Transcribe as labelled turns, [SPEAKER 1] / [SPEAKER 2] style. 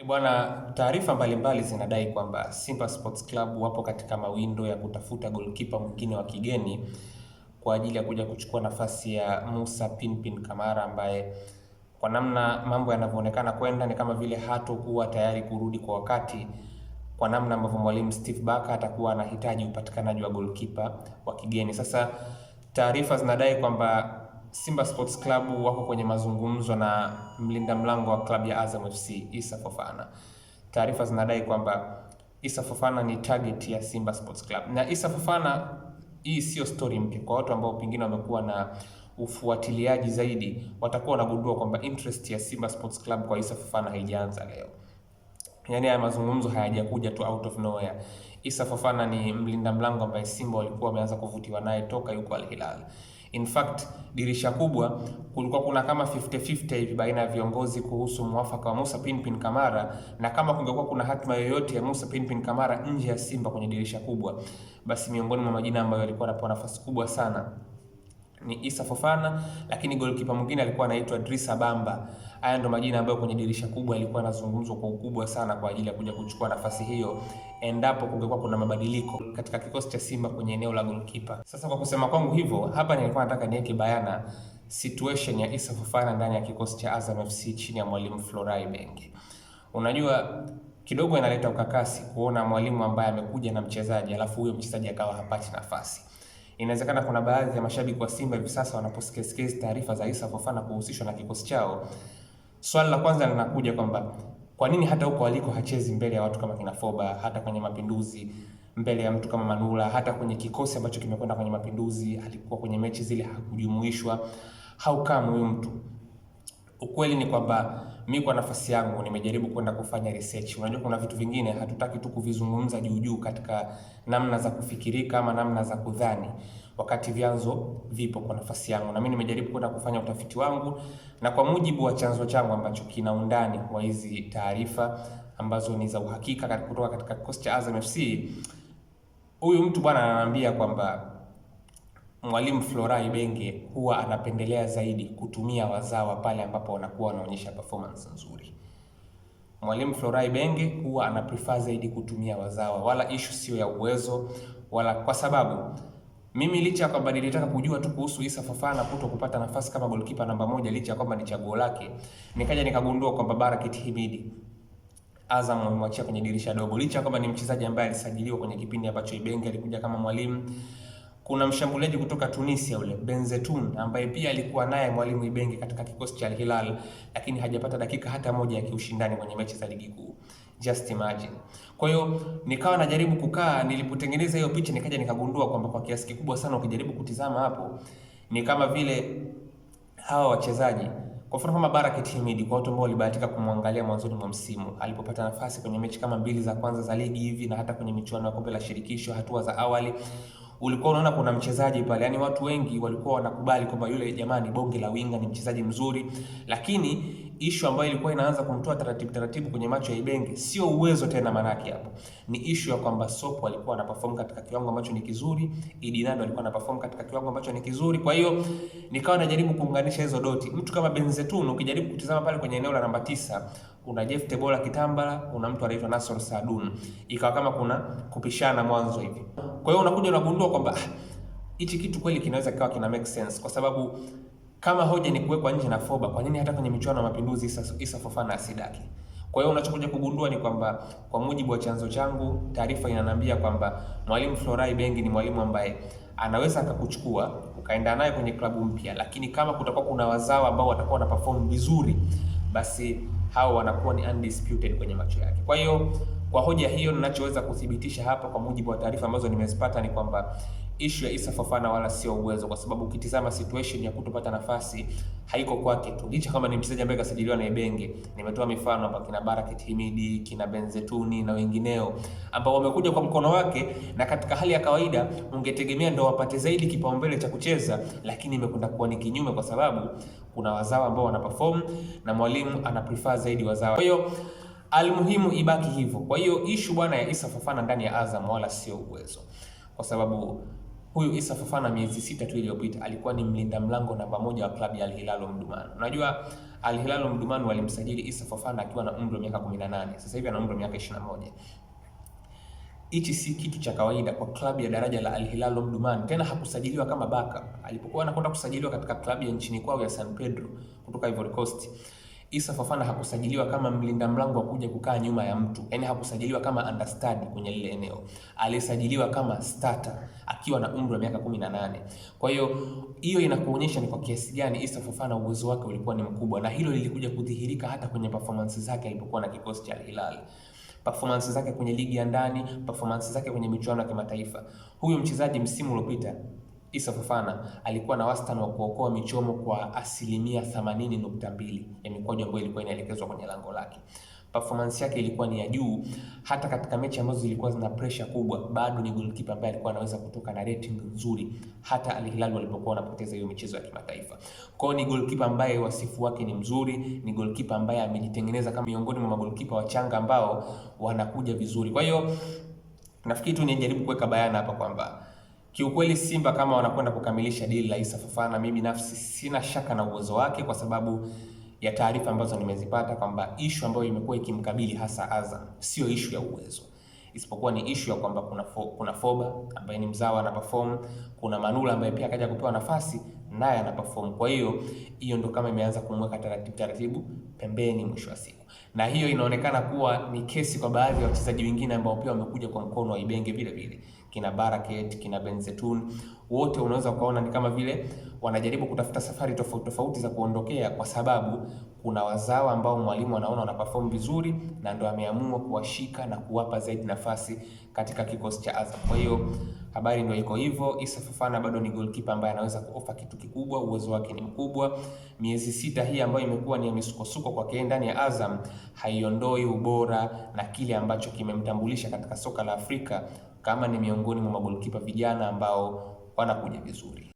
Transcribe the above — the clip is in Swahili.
[SPEAKER 1] Bwana, taarifa mbalimbali zinadai kwamba Simba Sports Club wapo katika mawindo ya kutafuta golkipa mwingine wa kigeni kwa ajili ya kuja kuchukua nafasi ya Musa Pinpin Kamara ambaye kwa namna mambo yanavyoonekana kwenda ni kama vile hatokuwa tayari kurudi kwa wakati, kwa namna ambavyo mwalimu Steve Barker atakuwa anahitaji upatikanaji wa golkipa wa kigeni. Sasa taarifa zinadai kwamba Simba Sports Club wako kwenye mazungumzo na mlinda mlango wa klabu ya Azam FC Issa Fofana. Taarifa zinadai kwamba Issa Fofana ni target ya Simba Sports Club. Na Issa Fofana, hii sio story mpya kwa watu ambao pengine wamekuwa na ufuatiliaji zaidi, watakuwa wanagundua kwamba interest ya Simba Sports Club kwa Issa Fofana haijaanza leo. Yaani haya mazungumzo hayajakuja tu out of nowhere. Issa Fofana ni mlinda mlango ambaye Simba walikuwa wameanza kuvutiwa naye toka yuko Al Hilal. In fact, dirisha kubwa kulikuwa kuna kama 50-50 hivi baina ya viongozi kuhusu mwafaka wa Musa Pinpin Kamara, na kama kungekuwa kuna hatima yoyote ya Musa Pinpin Kamara nje ya Simba kwenye dirisha kubwa, basi miongoni mwa majina ambayo yalikuwa yanapewa nafasi kubwa sana ni Issa Fofana, lakini goalkeeper mwingine alikuwa anaitwa Drissa Bamba. Haya ndo majina ambayo kwenye dirisha kubwa yalikuwa yanazungumzwa kwa ukubwa sana kwa ajili ya kuja kuchukua nafasi hiyo endapo kungekuwa kuna mabadiliko katika kikosi cha Simba kwenye eneo la goalkeeper. Sasa kwa kusema kwangu hivyo, hapa nilikuwa nataka niweke bayana situation ya Issa Fofana ndani ya kikosi cha Azam FC chini ya mwalimu Florai Benge. Unajua kidogo inaleta ukakasi kuona mwalimu ambaye amekuja na mchezaji alafu huyo mchezaji akawa hapati nafasi. Inawezekana kuna baadhi ya mashabiki wa Simba hivi sasa wanaposikia taarifa za Issa Fofana kuhusishwa na kikosi chao, swali la kwanza linakuja kwamba kwa nini hata huko aliko hachezi mbele ya watu kama kina Foba, hata kwenye Mapinduzi mbele ya mtu kama Manula, hata kwenye kikosi ambacho kimekwenda kwenye Mapinduzi alikuwa kwenye mechi zile hakujumuishwa. How come huyu mtu? Ukweli ni kwamba mimi kwa nafasi yangu nimejaribu kwenda kufanya research. Unajua kuna vitu vingine hatutaki tu kuvizungumza juu juu katika namna za kufikirika ama namna za kudhani, wakati vyanzo vipo kwa nafasi yangu. Na mimi nimejaribu kwenda kufanya utafiti wangu, na kwa mujibu wa chanzo changu ambacho kina undani wa hizi taarifa ambazo ni za uhakika kutoka katika kikosi cha Azam FC, huyu mtu bwana ananiambia kwamba mwalimu Florai Benge huwa anapendelea zaidi kutumia wazawa pale ambapo wanakuwa wanaonyesha performance nzuri. Mwalimu Florai Benge huwa anaprefer zaidi kutumia wazawa, wala issue sio ya uwezo, wala kwa sababu mimi licha kwamba nilitaka kujua tu kuhusu Issa Fofana kuto kupata nafasi kama goalkeeper namba moja, licha kwamba ni chaguo lake, nikaja nikagundua kwamba Barakat Himidi Azam amemwachia kwenye dirisha dogo, licha kwamba ni mchezaji ambaye alisajiliwa kwenye kipindi ambacho Ibenge alikuja kama mwalimu. Kuna mshambuliaji kutoka Tunisia ule Benzetun ambaye pia alikuwa naye mwalimu Ibenge katika kikosi cha Al Hilal, lakini hajapata dakika hata moja ya kiushindani kwenye mechi za ligi kuu. Just imagine. Kwa hiyo nikawa najaribu kukaa, nilipotengeneza hiyo picha nikaja nikagundua kwamba kwa kiasi kikubwa sana ukijaribu kutizama hapo ni kama vile hawa wachezaji, kwa mfano kama Barakat Himidi, kwa watu ambao walibahatika kumwangalia mwanzoni mwa msimu alipopata nafasi kwenye mechi kama mbili za kwanza za ligi hivi na hata kwenye michuano ya kombe la shirikisho hatua za awali, ulikuwa unaona kuna mchezaji pale, yani watu wengi walikuwa wanakubali kwamba yule jamani bonge la winga ni mchezaji mzuri, lakini issue ambayo ilikuwa inaanza kumtoa taratibu kwenye macho ya Ibenge sio uwezo tena, manake hapo ni issue ya kwamba Sopo alikuwa anaperform katika kiwango ambacho ni kizuri, Idinado alikuwa anaperform katika kiwango ambacho ni kizuri. Kwa hiyo nikawa najaribu kuunganisha hizo doti. Mtu kama Benzetun ukijaribu kutizama pale kwenye eneo la namba 9 una Jeff Tebola Kitambala, una mtu anaitwa Nasor Saadun, ikawa kama kuna kupishana mwanzo hivi. Kwa hiyo unakuja unagundua kwamba hichi kitu kweli kinaweza kikawa kina make sense, kwa sababu kama hoja ni kuwekwa nje na Foba, kwa nini hata kwenye michuano ya Mapinduzi Issa Fofana asidaki? Kwa hiyo unachokuja kugundua ni kwamba kwa mujibu wa chanzo changu, taarifa inaniambia kwamba mwalimu Florai Benge ni mwalimu ambaye anaweza akakuchukua ukaenda naye kwenye klabu mpya, lakini kama kutakuwa kuna wazawa ambao watakuwa na perform vizuri, basi hao wanakuwa ni undisputed kwenye macho yake. Kwa hiyo kwa hoja hiyo ninachoweza kuthibitisha hapa kwa mujibu wa taarifa ambazo nimezipata ni kwamba issue ya Issa Fofana wala sio uwezo, kwa sababu ukitizama situation ya kutopata nafasi haiko kwake tu, licha kama ni mchezaji ambaye kasajiliwa na Ibenge. Nimetoa mifano hapa kina Barakat Himidi, kina Benzetuni na wengineo ambao wamekuja kwa mkono wake, na katika hali ya kawaida ungetegemea ndio wapate zaidi kipaumbele cha kucheza, lakini imekwenda kuwa ni kinyume, kwa sababu kuna wazawa ambao wanaperform na mwalimu ana prefer zaidi wazawa. Kwa hiyo almuhimu ibaki hivyo. Kwa hiyo issue bwana ya Issa Fofana ndani ya Azam wala sio uwezo, kwa sababu huyu Issa Fofana miezi 6 tu iliyopita alikuwa ni mlinda mlango namba 1 wa klabu ya Al Hilal Omdurman. Unajua Al Hilal Omdurman walimsajili Issa Fofana akiwa na umri wa miaka 18. Sasa hivi ana umri wa miaka 21. Hichi si kitu cha kawaida kwa klabu ya daraja la Al Hilal Omdurman. Tena hakusajiliwa kama backup. Alipokuwa anakwenda kusajiliwa katika klabu ya nchini kwao ya San Pedro kutoka Ivory Coast, Issa Fofana hakusajiliwa kama mlinda mlango wa kuja kukaa nyuma ya mtu. Yaani hakusajiliwa kama understudy kwenye lile eneo. Alisajiliwa kama starter akiwa na umri wa miaka 18. Kwa hiyo inakuonyesha ni kwa kiasi gani Issa Fofana uwezo wake ulikuwa ni mkubwa, na hilo lilikuja kudhihirika hata kwenye performance zake alipokuwa na kikosi cha Al Hilal. Performance zake kwenye ligi ya ndani, performance zake kwenye michuano ya kimataifa. Huyo mchezaji msimu uliopita Issa Fofana alikuwa na wastani wa kuokoa michomo kwa 80.2 ya mikwaju ambayo ilikuwa inaelekezwa kwenye lango lake. Performance yake ilikuwa ni ya juu, hata katika mechi ambazo zilikuwa zina pressure kubwa, bado ni goalkeeper ambaye alikuwa anaweza kutoka na rating nzuri hata Al Hilal walipokuwa wanapoteza hiyo michezo ya kimataifa. Kwa hiyo ni goalkeeper ambaye wasifu wake ni mzuri, ni goalkeeper ambaye amejitengeneza kama miongoni mwa magolikipa wachanga ambao wanakuja vizuri. Kwa hiyo nafikiri tu nijaribu kuweka bayana hapa kwamba kiukweli Simba kama wanakwenda kukamilisha deal la Issa Fofana, mimi binafsi sina shaka na uwezo wake kwa sababu ya taarifa ambazo nimezipata kwamba issue ambayo imekuwa ikimkabili hasa Azam sio issue ya uwezo, isipokuwa ni issue ya kwamba kuna Foba ambaye ni mzawa ana perform, kuna Manula ambaye pia akaja kupewa nafasi naye ana perform. Kwa hiyo ndio kama imeanza kumweka taratibu pembeni mwisho wa siku, na hiyo inaonekana kuwa ni kesi kwa baadhi ya wachezaji wengine ambao pia wamekuja kwa mkono wa Ibenge vile vile, kina Baraket, kina Benzetun, wote unaweza kuona ni kama vile wanajaribu kutafuta safari tofauti za kuondokea, kwa sababu kuna wazawa ambao mwalimu anaona wana perform vizuri na ndo ameamua kuwashika na kuwapa zaidi nafasi katika kikosi cha Azam. Kwa hiyo habari ndio iko hivyo. Issa Fofana bado ni goalkeeper ambaye anaweza kuofa kitu kikubwa, uwezo wake ni mkubwa. Miezi 6 hii ambayo imekuwa ni ya misukosuko kwake ndani ya Azam haiondoi ubora na kile ambacho kimemtambulisha katika soka la Afrika kama ni miongoni mwa magolikipa vijana ambao wanakuja vizuri.